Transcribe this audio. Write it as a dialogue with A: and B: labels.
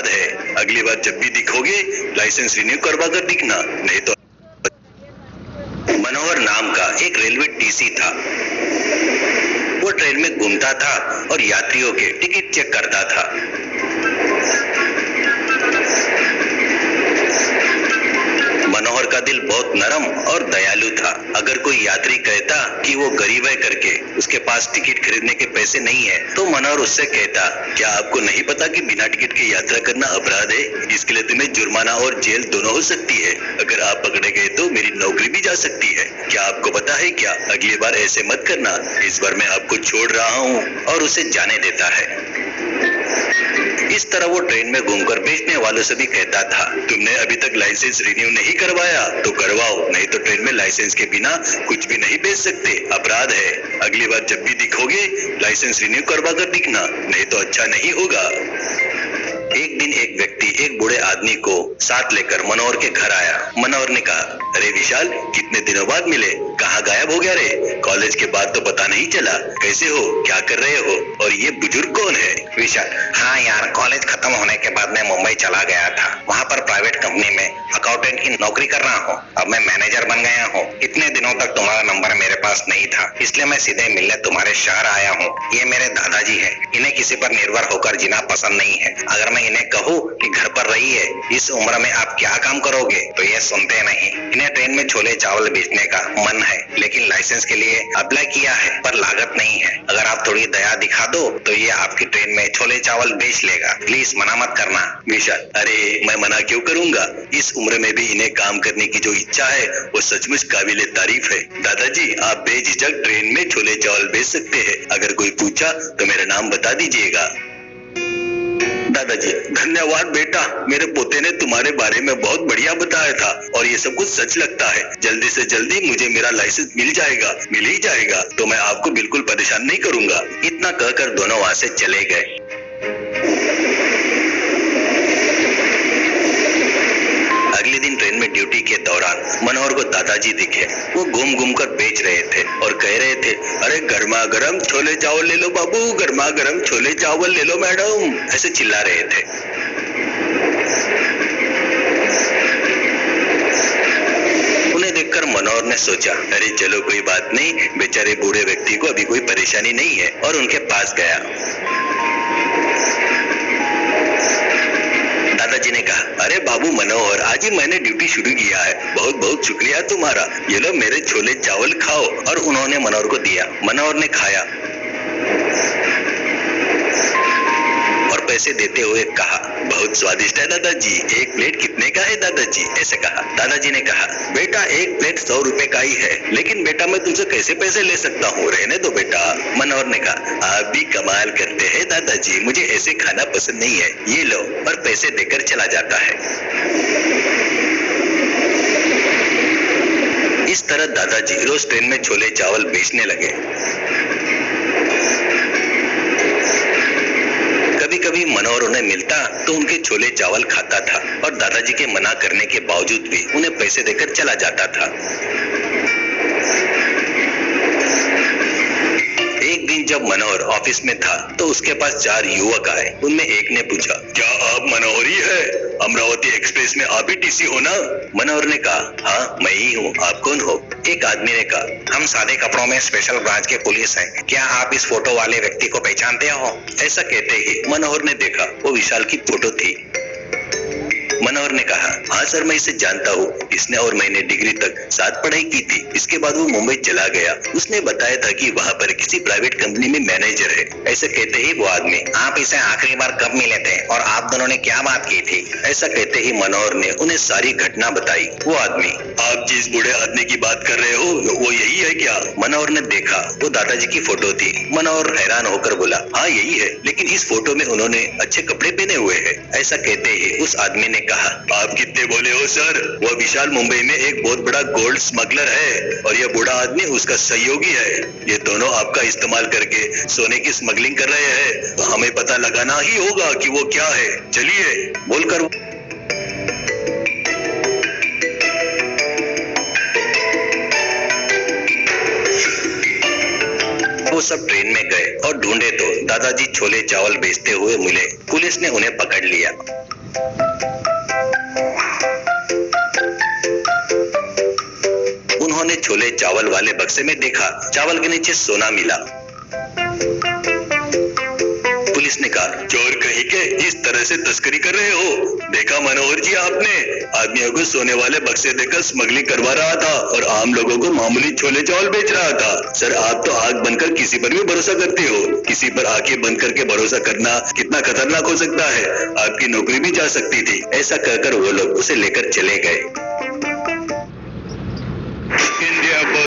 A: अपराध है। अगली बार जब भी दिखोगे लाइसेंस रिन्यू करवा कर दिखना, नहीं तो। मनोहर नाम का एक रेलवे टीसी था। वो ट्रेन में घूमता था और यात्रियों के टिकट चेक करता था। मनोहर का दिल बहुत नरम और दयालु था। अगर कोई यात्री कहता कि वो गरीब है करके उसके पास टिकट खरीदने के पैसे नहीं है, तो मनोहर उससे कहता, क्या आपको नहीं पता कि बिना टिकट के यात्रा करना अपराध है? इसके लिए तुम्हें जुर्माना और जेल दोनों हो सकती है। अगर आप पकड़े गए तो मेरी नौकरी भी जा सकती है। क्या आपको पता है क्या? अगली बार ऐसे मत करना। इस बार मैं आपको छोड़ रहा हूँ, और उसे जाने देता है। इस तरह वो ट्रेन में घूमकर बेचने वालों से भी कहता था, तुमने अभी तक लाइसेंस रिन्यू नहीं करवाया तो करवाओ, नहीं तो ट्रेन में लाइसेंस के बिना कुछ भी नहीं बेच सकते, अपराध है। अगली बार जब भी दिखोगे लाइसेंस रिन्यू करवा कर दिखना, नहीं तो अच्छा नहीं होगा। एक दिन एक व्यक्ति एक बूढ़े आदमी को साथ लेकर मनोहर के घर आया। मनोहर ने कहा, अरे विशाल, कितने दिनों बाद मिले, कहाँ गायब हो गया रे? कॉलेज के बाद तो पता नहीं चला। कैसे हो, क्या कर रहे हो, और ये बुजुर्ग कौन है?
B: विशाल, हाँ यार, कॉलेज खत्म होने के बाद मैं मुंबई चला गया था। वहाँ पर प्राइवेट कंपनी में अकाउंटेंट की नौकरी कर रहा हूँ। अब मैं मैनेजर बन गया हूँ। इतने दिनों तक तुम्हारा नंबर मेरे पास नहीं था, इसलिए मैं सीधे मिलने तुम्हारे शहर आया हूँ। ये मेरे दादाजी है। इन्हें किसी पर निर्भर होकर जीना पसंद नहीं है। अगर मैं इन्हें कहूँ कि घर पर रहिए, इस उम्र में आप क्या काम करोगे, तो ये सुनते नहीं। इन्हें ट्रेन में छोले चावल बेचने का मन है, लेकिन लाइसेंस के लिए अप्लाई किया है, पर लागत नहीं है। अगर आप थोड़ी दया दिखा दो तो ये आपकी ट्रेन में छोले चावल बेच लेगा। प्लीज मना मत करना।
A: विशाल, अरे मैं मना क्यों करूंगा? इस उम्र में भी इन्हें काम करने की जो इच्छा है वो सचमुच काबिले तारीफ है। दादाजी, आप बेझिझक ट्रेन में छोले चावल बेच सकते हैं। अगर कोई पूछा तो मेरा नाम बता दीजिएगा। दादाजी, धन्यवाद बेटा, मेरे पोते ने तुम्हारे बारे में बहुत बढ़िया बताया था और ये सब कुछ सच लगता है। जल्दी से जल्दी मुझे मेरा लाइसेंस मिल जाएगा, मिल ही जाएगा, तो मैं आपको बिल्कुल परेशान नहीं करूंगा। इतना कहकर दोनों वहां से चले गए। अगले दिन ट्रेन में ड्यूटी के दौरान मनोहर को दादाजी दिखे। वो घूम घूम कर बेच रहे थे और कह रहे थे, अरे गर्मा गर्म छोले चावल ले लो बाबू, गर्मा गर्म छोले चावल ले लो मैडम, ऐसे चिल्ला रहे थे। उन्हें देखकर मनोहर ने सोचा, अरे चलो कोई बात नहीं, बेचारे बूढ़े व्यक्ति को अभी कोई परेशानी नहीं है, और उनके पास गया। दादाजी ने कहा, अरे बाबू मनोहर, आज ही मैंने ड्यूटी शुरू किया है, बहुत बहुत शुक्रिया तुम्हारा, ये लो मेरे छोले चावल खाओ। और उन्होंने मनोहर को दिया। मनोहर ने खाया और पैसे देते हुए कहा, बहुत स्वादिष्ट है दादाजी, एक प्लेट कितने का है दादाजी? ऐसे कहा। दादाजी ने कहा, बेटा एक प्लेट 100 रुपए का ही है, लेकिन बेटा मैं तुमसे कैसे पैसे ले सकता हूँ, रहने दो बेटा। मनोहर ने कहा, आप भी कमाल करते हैं दादाजी, मुझे ऐसे खाना पसंद नहीं है, ये लो, और पैसे देकर चला जाता है। इस तरह दादाजी रोज ट्रेन में छोले चावल बेचने लगे। कभी कभी मनोहर उन्हें मिलता तो उनके छोले चावल खाता था, और दादाजी के मना करने के बावजूद भी उन्हें पैसे देकर चला जाता था। एक दिन जब मनोहर ऑफिस में था तो उसके पास 4 युवक आए। उनमें एक ने पूछा, क्या आप मनोहर ही है? अमरावती एक्सप्रेस में आप ही टीसी हो ना? मनोहर ने कहा, हाँ मैं ही हूँ, आप कौन हो? एक आदमी ने कहा, हम सादे कपड़ों में स्पेशल ब्रांच के पुलिस हैं, क्या आप इस फोटो वाले व्यक्ति को पहचानते हो? ऐसा कहते ही मनोहर ने देखा, वो विशाल की फोटो थी। मनोहर ने कहा, हाँ सर, मैं इसे जानता हूँ, इसने और मैंने डिग्री तक साथ पढ़ाई की थी, इसके बाद वो मुंबई चला गया। उसने बताया था कि वहाँ पर किसी प्राइवेट कंपनी में मैनेजर है। ऐसा कहते ही वो आदमी, आप इसे आखिरी बार कब मिले थे और आप दोनों ने क्या बात की थी? ऐसा कहते ही मनोहर ने उन्हें सारी घटना बताई। वो आदमी, आप जिस बूढ़े आदमी की बात कर रहे हो वो यही है क्या? मनोहर ने देखा, वो दादाजी की फोटो थी। मनोहर हैरान होकर बोला, हाँ यही है, लेकिन इस फोटो में उन्होंने अच्छे कपड़े पहने हुए हैं। ऐसा कहते ही उस आदमी ने कहा, आप कितने बोले हो सर? वो विशाल मुंबई में एक बहुत बड़ा गोल्ड स्मगलर है और ये बूढ़ा आदमी उसका सहयोगी है। ये दोनों आपका इस्तेमाल करके सोने की स्मगलिंग कर रहे हैं, तो हमें पता लगाना ही होगा कि वो क्या है। चलिए, बोलकर वो सब ट्रेन में गए और ढूंढे तो दादाजी छोले चावल बेचते हुए मिले। पुलिस ने उन्हें पकड़ लिया। उन्होंने छोले चावल वाले बक्से में देखा, चावल के नीचे सोना मिला। पुलिस ने कहा, चोर कहीं के, इस तरह से तस्करी कर रहे हो? देखा मनोहर जी, आपने आदमियों को सोने वाले बक्से देकर स्मगलिंग करवा रहा था और आम लोगों को मामूली छोले चावल बेच रहा था। सर, आप तो आंख बनकर किसी पर भी भरोसा करते हो। किसी पर आंखें बंद करके भरोसा करना कितना खतरनाक हो सकता है। आपकी नौकरी भी जा सकती थी। ऐसा कहकर वो लोग उसे लेकर चले गए।